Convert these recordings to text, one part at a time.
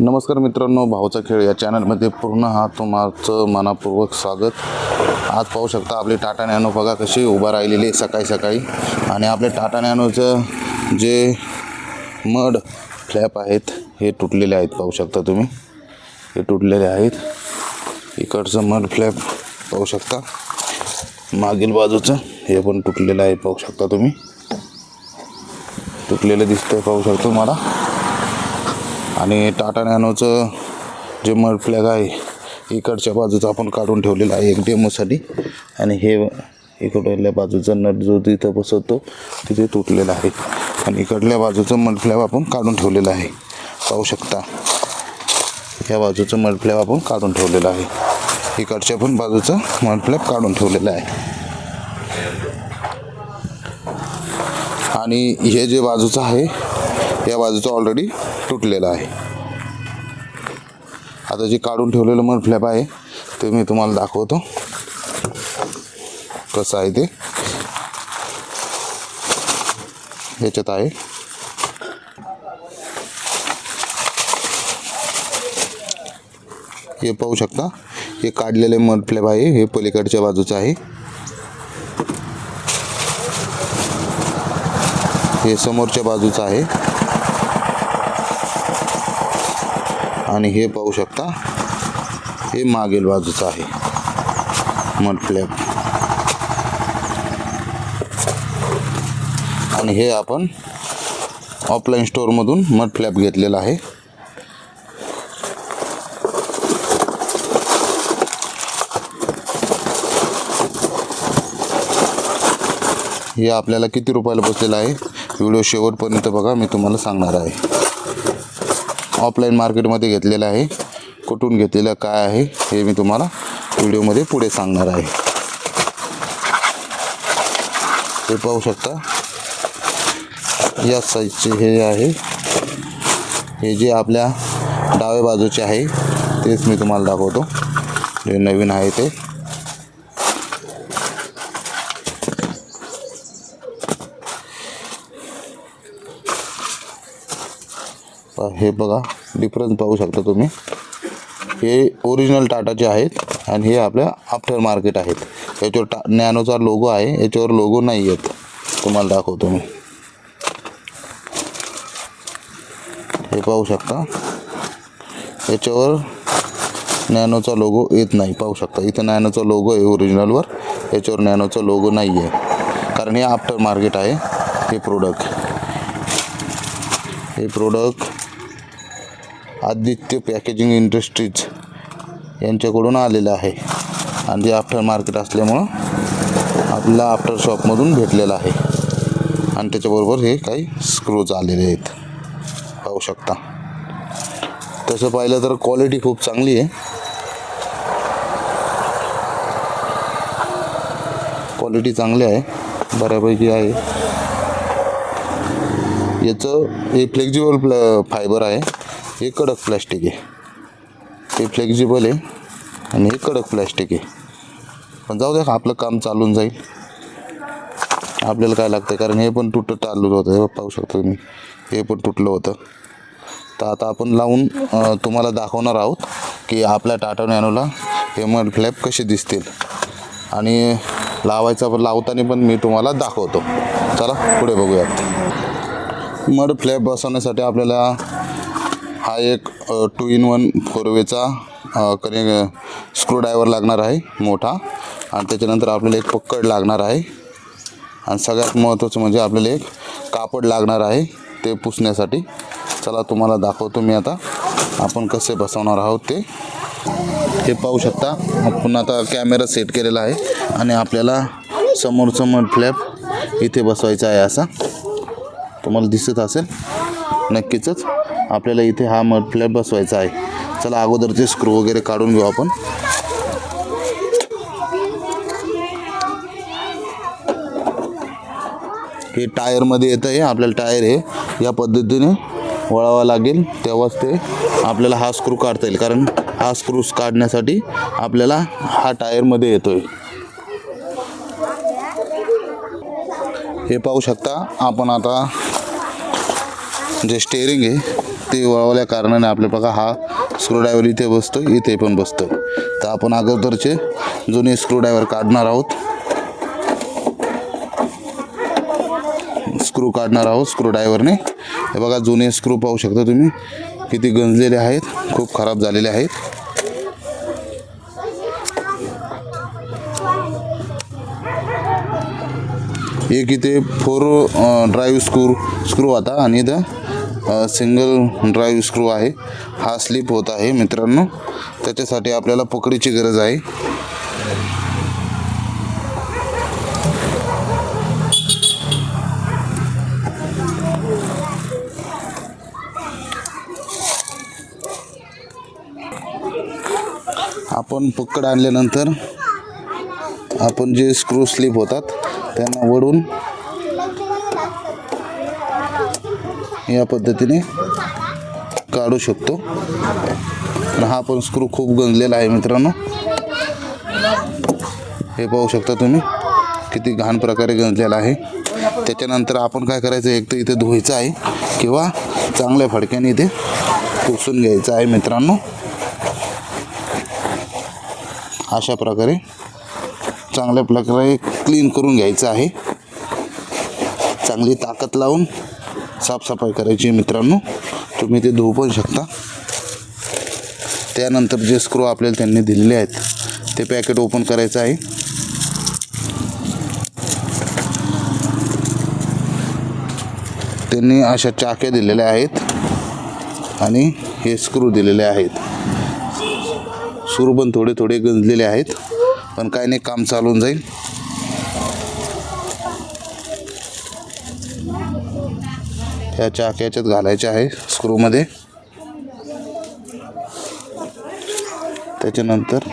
नमस्कार मित्रांनो, भाऊचा खेळ या चॅनलमध्ये पूर्ण तुमचं मनापूर्वक स्वागत। आज पाहू शकता आपली टाटा नॅनो बघा कशी उभा राहिलेली सकाळी सकाळी। आणि आपल्या टाटा नॅनोचं जे मड फ्लॅप आहेत हे तुटलेले आहेत, पाहू शकता तुम्ही, हे तुटलेले आहेत। इकडचं मड फ्लॅप पाहू शकता, मागील बाजूचं हे पण तुटलेलं आहे, पाहू शकता तुम्ही, तुटलेलं दिसतंय पाहू शकतो मला। आणि टाटा नॅनोचं जे मड फ्लॅग आहे इकडच्या बाजूचं आपण काढून ठेवलेलं आहे एक डेमोसाठी। आणि हे इकडल्या बाजूचा नट जो तिथं बसवतो तिथे तुटलेला आहे। आणि इकडल्या बाजूचं मड फ्लॅग आपण काढून ठेवलेलं आहे, पाहू शकता। या बाजूचं मड फ्लॅग आपण काढून ठेवलेलं आहे, इकडच्या पण बाजूचं मड फ्लॅग काढून ठेवलेलं आहे। आणि हे जे बाजूचं आहे या बाजूचं ऑलरेडी तुटलेलं आहे। आता जे काढून ठेवलेलं मड फ्लॅप आहे ते मी तुम्हाला दाखवतो कसं आहे ते। ह्याच्यात आहे हे पाहू शकता, हे काढलेले मड फ्लॅप आहे, हे पलीकडच्या बाजूचं आहे, हे समोरच्या बाजूचं आहे। आणि हे पाहू शकता हे मागील बाजूचं आहे मड फ्लॅप। आणि हे आपण ऑफलाईन स्टोअरमधून मड फ्लॅप घेतलेला आहे। हे आपल्याला किती रुपयाला बसलेलं आहे व्हिडिओ शेवटपर्यंत बघा, मी तुम्हाला सांगणार आहे। ऑफलाईन मार्केटमध्ये घेतलेलं आहे, कुठून घेतलेलं काय आहे हे मी तुम्हाला व्हिडिओमध्ये पुढे सांगणार आहे। हे पाहू शकता या साईजचे हे आहे, हे जे आपल्या डाव्या बाजूचे आहे तेच मी तुम्हाला दाखवतो, जे नवीन आहे ते। हे बघा डिफरन्स पाहू शकता तुम्ही, हे ओरिजिनल टाटाचे आहेत आणि हे आपल्या आफ्टर मार्केट आहेत। याच्यावर नॅनोचा लोगो आहे, याच्यावर लोगो नाही येत, तुम्हाला दाखवतो मी। हे पाहू शकता याच्यावर नॅनोचा लोगो येत नाही, पाहू शकता इथं नॅनोचा लोगो आहे ओरिजिनलवर, याच्यावर नॅनोचा लोगो नाही आहे, कारण हे आफ्टर मार्केट आहे। हे प्रोडक्ट आदित्य पॅकेजिंग इंडस्ट्रीज यांच्याकडून आलेलं आहे। आणि ते आफ्टर मार्केट असल्यामुळं आपल्याला आफ्टर शॉपमधून भेटलेलं आहे। आणि त्याच्याबरोबर हे काही स्क्रूज आलेले आहेत, पाहू शकता। तसं पाहिलं तर क्वालिटी खूप चांगली आहे, क्वालिटी चांगली आहे, बऱ्यापैकी आहे। याचं हे फ्लेक्झिबल फायबर आहे, हे कडक प्लॅस्टिक आहे, हे फ्लेक्झिबल आहे आणि हे कडक प्लॅस्टिक आहे। पण जाऊ द्या, आपलं काम चालून जाईल, आपल्याला काय लागतं, कारण हे पण तुटत चालू होतं, हे पाहू शकता तुम्ही, हे पण तुटलं होतं। तर आता आपण लावून तुम्हाला दाखवणार आहोत की आपल्या टाटा नॅनोला हे मड फ्लॅप कसे दिसतील। आणि लावताना पण मी तुम्हाला दाखवतो, चला पुढे बघूयात। मड फ्लॅप बसवण्यासाठी आपल्याला हा एक 2-in-1 4वेचा स्क्रूड्रायव्हर लागणार आहे मोठा। आणि त्याच्यानंतर आपल्याला एक पक्कड लागणार आहे। आणि सगळ्यात महत्त्वाचं म्हणजे आपल्याला एक कापड लागणार आहे ते पुसण्यासाठी। चला तुम्हाला दाखवतो मी आता आपण कसे बसवणार आहोत ते। हे पाहू शकता, आपण आता कॅमेरा सेट केलेला आहे आणि आपल्याला समोरचं मड फ्लॅप इथे बसवायचा आहे, असा तुम्हाला दिसत असेल नक्कीच। आपल्याला इथे हा मड फ्लॅप बसवायचा आहे। चला अगोदरचे स्क्रू वगैरे काढून घेऊ आपण। हे टायरमध्ये येतं, हे आपल्याला टायर हे या पद्धतीने वळावं लागेल, तेव्हाच ते आपल्याला हा स्क्रू काढता येईल, कारण हा स्क्रू काढण्यासाठी आपल्याला हा टायरमध्ये येतोय। हे पाहू शकता आपण आता जे स्टेअरिंग आहे ते वळवल्या कारणाने आपल्या बघा हा स्क्रूड्रायव्हर इथे बसतो, इथे पण बसतो. तर आपण अगोदरचे जुने स्क्रूड्रायव्हर काढणार आहोत. स्क्रू काढणार आहोत स्क्रूड्रायव्हरने. हे बघा जुने स्क्रू पाहू शकता तुम्ही किती गंजलेले आहेत, खूप खराब झालेले आहेत. एक इथे 4 ड्राईव्ह स्क्रू होता आणि इथं सिंगल ड्राईव्ह स्क्रू आहे. हा स्लिप होत आहे मित्रांनो, त्याच्यासाठी आपल्याला पकडीची गरज आहे. आपण पकड आणल्यानंतर आपण जे स्क्रू स्लिप होतात त्यांना वळून या पद्धतीने काढू शकतो. पण हा पण स्क्रू खूप गंजलेला आहे मित्रांनो. हे पाहू शकता तुम्ही किती घाण प्रकारे गंजलेला आहे. त्याच्यानंतर आपण काय करायचं, एक तर इथे धुवायचं आहे किंवा चांगल्या फडक्याने इथे पुसून घ्यायचं आहे मित्रांनो. अशा प्रकारे चांगल्या प्रकारे क्लीन करून घ्यायचं आहे. चांगली ताकद लावून साफसफाई करायची मित्रांनो. तुम्ही ते धुवू पण शकता. त्यानंतर जे स्क्रू आपल्याला त्यांनी दिलेले आहेत ते पॅकेट ओपन करायचं आहे. त्यांनी अशा चाक्या दिलेल्या आहेत आणि हे स्क्रू दिलेले आहेत. स्क्रू पण थोडे थोडे गंजलेले आहेत, पण काही नाही, काम चालून जाईल. ह्या चाक याच्यात घालायच्या आहे स्क्रूमध्ये. त्याच्यानंतर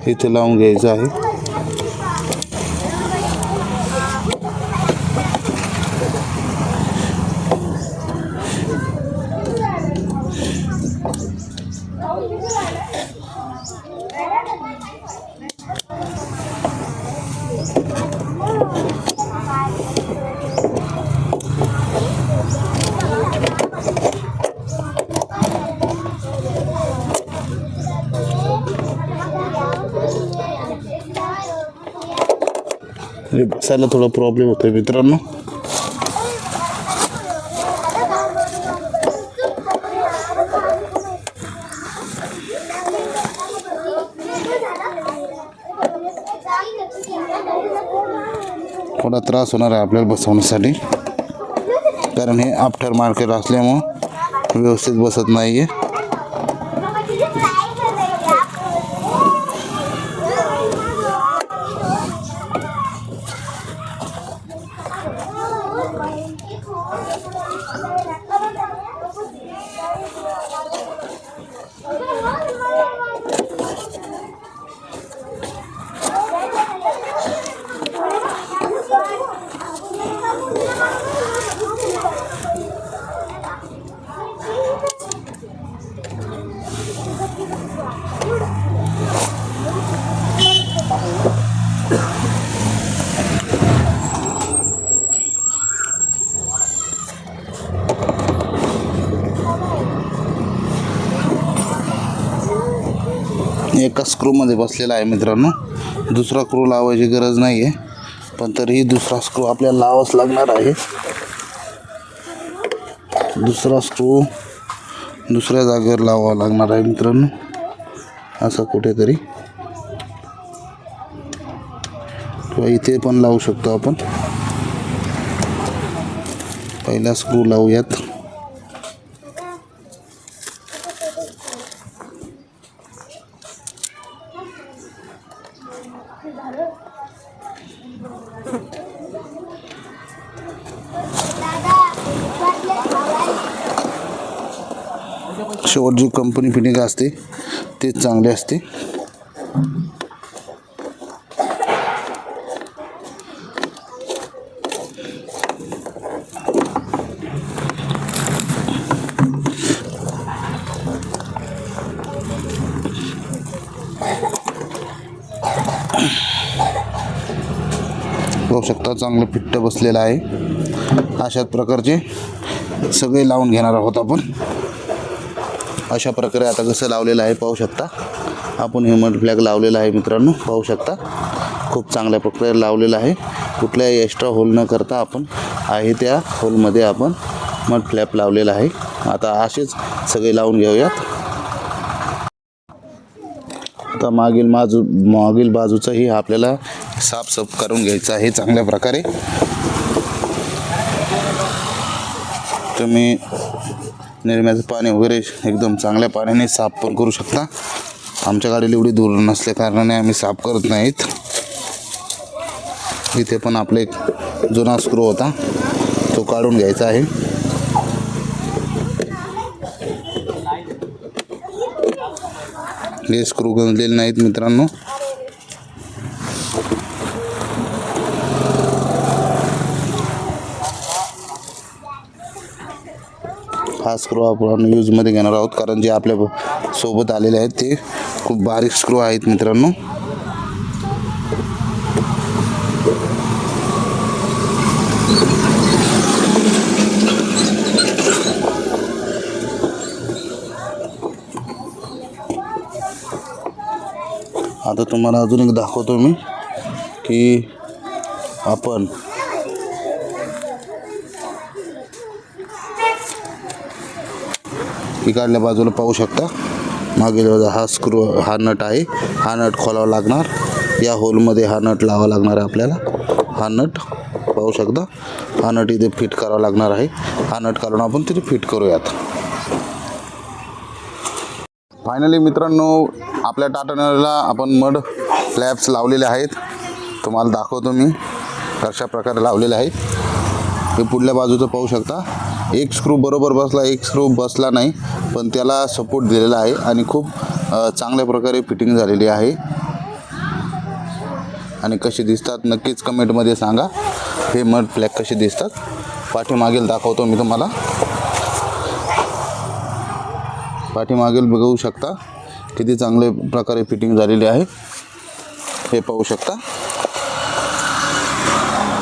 इथे लावून घ्यायचं आहे. बसायला थोडा प्रॉब्लेम होतोय मित्रांनो. थोडा त्रास होणार आहे आपल्याला बसवण्यासाठी, कारण हे आफ्टर मार्केट असल्यामुळं व्यवस्थित बसत नाही आहे. एका स्क्रूमध्ये बसलेला आहे मित्रांनो. दुसरा स्क्रू लावायची गरज नाही आहे, पण तरीही दुसरा स्क्रू आपल्याला लावाच लागणार आहे. दुसरा स्क्रू दुसऱ्या जागेवर लावावा लागणार आहे मित्रांनो, असं कुठेतरी, किंवा इथे पण लावू शकतो आपण. पहिला स्क्रू लावूयात. शेवट जी कंपनी फिटिंग असते ते चांगले असते. बघू शकता चांगलं फिट्ट बसलेलं आहे. अशाच प्रकारचे सगळे लावून घेणार आहोत आपण. अशा प्रकारे आता कसं लावलेलं आहे पाहू शकता आपण. हे मड फ्लॅग लावलेला आहे मित्रांनो, पाहू शकता खूप चांगल्या प्रकारे लावलेलं आहे. कुठल्याही एक्स्ट्रा होल न करता आपण आहे त्या होलमध्ये आपण मड फ्लॅप लावलेला आहे. आता असेच सगळे लावून घेऊयात. आता मागील बाजूचंही आपल्याला साफ करून घ्यायचं आहे चांगल्या प्रकारे. तुम्ही निरम्याचं पाणी वगैरे एकदम चांगल्या पाण्याने साफ पण करू शकता. आमच्या गाडीला एवढी दूर नसल्या कारणाने आम्ही साफ करत नाहीत. इथे पण आपला एक जुना स्क्रू होता तो काढून घ्यायचा आहे. हे स्क्रू गंजलेले नाहीत मित्रांनो. हा स्क्रू आपण यूजमध्ये घेणार आहोत कारण जे आपल्या सोबत आलेले आहेत ते खूप बारीक स्क्रू आहेत मित्रांनो. आता तुम्हाला अजून एक दाखवतो मी की आपण इकडल्या बाजूला पाहू शकता. मागील बाजूला हा स्क्रू हा नट आहे. हा नट खोलावा लागणार. या होलमध्ये हा नट लावावा लागणार आहे आपल्याला. हा नट पाहू शकता. हा नट इथे फिट करावा लागणार आहे. हा नट काढून आपण तिथे फिट करूयात. फायनली मित्रांनो आपल्या टाटा नॅनोला आपण मड फ्लॅप्स लावलेले आहेत. तुम्हाला दाखवतो मी कशा प्रकारे लावलेले आहेत. हे पुढल्या बाजूचं पाहू शकता. एक स्क्रू बरोबर बसला, एक स्क्रू बसला नाही, पण त्याला सपोर्ट दिलेला आहे आणि खूप चांगल्या प्रकारे फिटिंग झालेली आहे. आणि कसे दिसतात नक्कीच कमेंटमध्ये सांगा. हे मड फ्लॅग कसे दिसतात. पाठीमागील दाखवतो मी तुम्हाला. पाठीमागील बघू शकता किती चांगले प्रकारे फिटिंग झालेली आहे. हे पाहू शकता.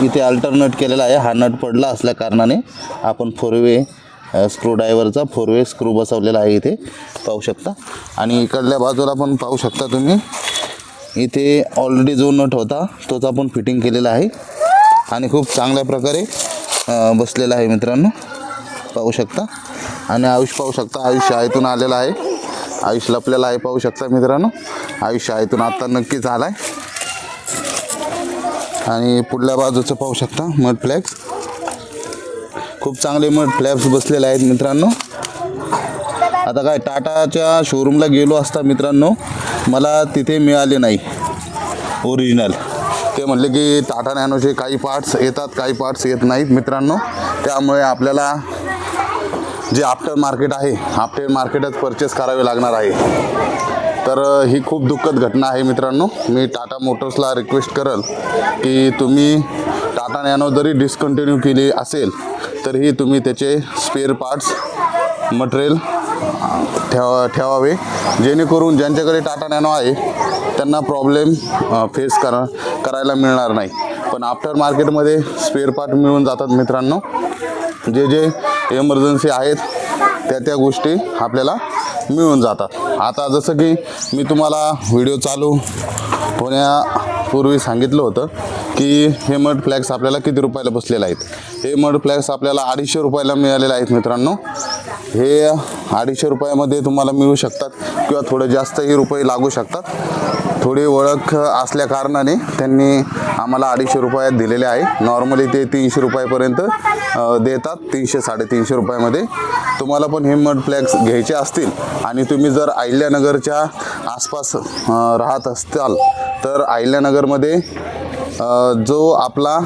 इथे अल्टरनेट केलेला आहे. हा नट पडला असल्या कारणाने आपण 4वे स्क्रू ड्रायव्हरचा 4वे स्क्रू बसवलेला आहे इथे पाहू शकता. आणि इकडल्या बाजूला पण पाहू शकता तुम्ही. इथे ऑलरेडी जो नट होता तोच आपण फिटिंग केलेला आहे आणि खूप चांगल्या प्रकारे बसलेला आहे मित्रांनो पाहू शकता. आणि आयुष पाहू शकता. आयुष शाळेतून आलेला आहे. आयुष लपलेला आहे पाहू शकता मित्रांनो. आयुष शाळेतून आत्ता नक्कीच आला आहे. आणि पुढल्या बाजूचं पाहू शकता मड फ्लॅग्स. खूप चांगले मड फ्लॅप्स बसलेले आहेत मित्रांनो. आता काय टाटाच्या शोरूमला गेलो असता मित्रांनो, मला तिथे मिळाले नाही ओरिजिनल. ते म्हटले की टाटा नॅनोचे काही पार्ट्स येतात, काही पार्ट्स येत नाहीत मित्रांनो. त्यामुळे आपल्याला जे आफ्टर मार्केट आहे, आफ्टर मार्केटच परचेस करावे लागणार आहे. तर ही खूप दुःखद घटना आहे मित्रांनो. मी टाटा मोटर्सला रिक्वेस्ट करेल की तुम्ही टाटा नॅनो जरी डिस्कंटिन्यू केली असेल तरीही तुम्ही त्याचे स्पेअर पार्ट्स मटेरियल ठेवावे, जेणेकरून ज्यांच्याकडे टाटा नॅनो आहे त्यांना प्रॉब्लेम फेस करायला मिळणार नाही. पण आफ्टर मार्केटमध्ये स्पेअर पार्ट मिळून जातात मित्रांनो. जे एमर्जन्सी आहेत त्या गोष्टी आपल्याला मिळून जातात. आता जसं की मी तुम्हाला व्हिडिओ चालू होण्यापूर्वी सांगितलं होतं की हे मड फ्लॅग्स आपल्याला किती रुपयाला बसलेले आहेत. हे मड फ्लॅग्स आपल्याला 250 रुपयाला मिळालेले आहेत मित्रांनो. हे 250 रुपयामध्ये तुम्हाला मिळू शकतात किंवा थोडं जास्तही रुपये लागू शकतात. थोडी ओळख असल्या कारणाने त्यांनी आम्हाला 250 रुपयात दिलेले आहे. नॉर्मली ते 300 रुपयापर्यंत देतात. 300-350 रुपयामध्ये. तुम्हाला पण हे मड फ्लॅग्स घ्यायचे असतील आणि तुम्ही जर अहिल्यानगरच्या आसपास राहत असाल तर अहिल्यानगरमध्ये जो आपला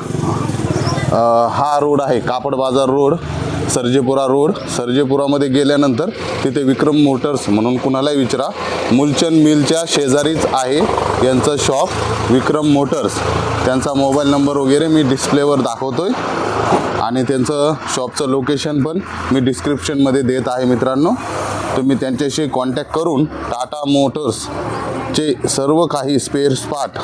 हा रोड आहे, कापड बाजार रोड, सर्जेपुरामध्ये गेल्यानंतर तिथे विक्रम मोटर्स म्हणून कुणालाही विचारा, मुलचंद मिलच्या शेजारीच आहे यांचं शॉप विक्रम मोटर्स. त्यांचा मोबाईल नंबर वगैरे मी डिस्प्लेवर दाखवतो आहे आणि त्यांचं शॉपचं लोकेशन पण मी डिस्क्रिप्शनमध्ये देत आहे मित्रांनो. तुम्ही त्यांच्याशी कॉन्टॅक्ट करून टाटा मोटर्स चे सर्व काही स्पेअर पार्ट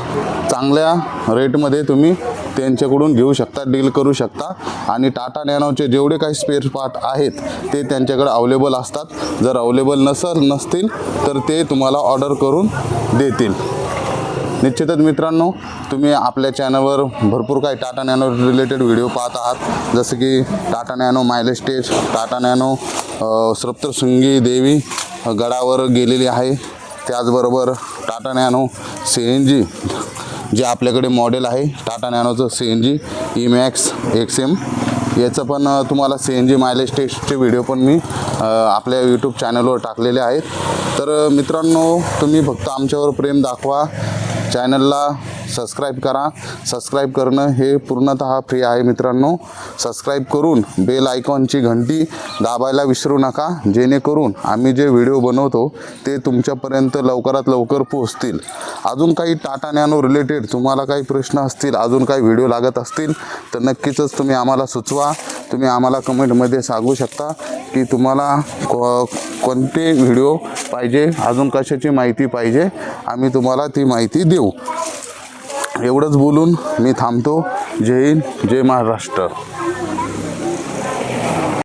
चांगल्या रेटमध्ये तुम्ही त्यांच्याकडून घेऊ शकता, डील करू शकता. आणि टाटा नॅनोचे जेवढे काही स्पेअर पार्ट आहेत ते त्यांच्याकडे अवेलेबल असतात. जर अवेलेबल नसतील तर ते तुम्हाला ऑर्डर करून देतील. निश्चितच मित्रांनो, तुम्ही आपल्या चॅनलवर भरपूर काही टाटा नॅनो रिलेटेड व्हिडिओ पाहत आहात, जसं की Tata Nano mileage test, Tata Nano Saptashrungi Devi गडावर गेलेली आहे. त्याचबरोबर टाटा नॅनो CNG जे आपल्याकडे मॉडेल आहे टाटा नॅनोचं CNG E-Max XM, याचं पण तुम्हाला CNG मायलेज टेस्टचे व्हिडिओ पण मी आपल्या यूट्यूब चॅनलवर टाकलेले आहेत. तर मित्रांनो, तुम्ही फक्त आमच्यावर प्रेम दाखवा, चॅनलला सबस्क्राईब करा. सबस्क्राईब करणं हे पूर्णतः फ्री आहे मित्रांनो. सबस्क्राईब करून बेल आयकॉनची घंटी दाबायला विसरू नका, जेणेकरून आम्ही जे व्हिडिओ बनवतो ते तुमच्यापर्यंत लवकरात लवकर पोहोचतील. अजून काही टाटा नॅनो रिलेटेड तुम्हाला काही प्रश्न असतील, अजून काही व्हिडिओ लागत असतील तर नक्कीच तुम्ही आम्हाला सुचवा. तुम्ही आम्हाला कमेंटमध्ये सांगू शकता की तुम्हाला कोणते व्हिडिओ पाहिजे, अजून कशाची माहिती पाहिजे, आम्ही तुम्हाला ती माहिती देऊ. एवढंच बोलून मी थांबतो. जय हिंद, जय महाराष्ट्र.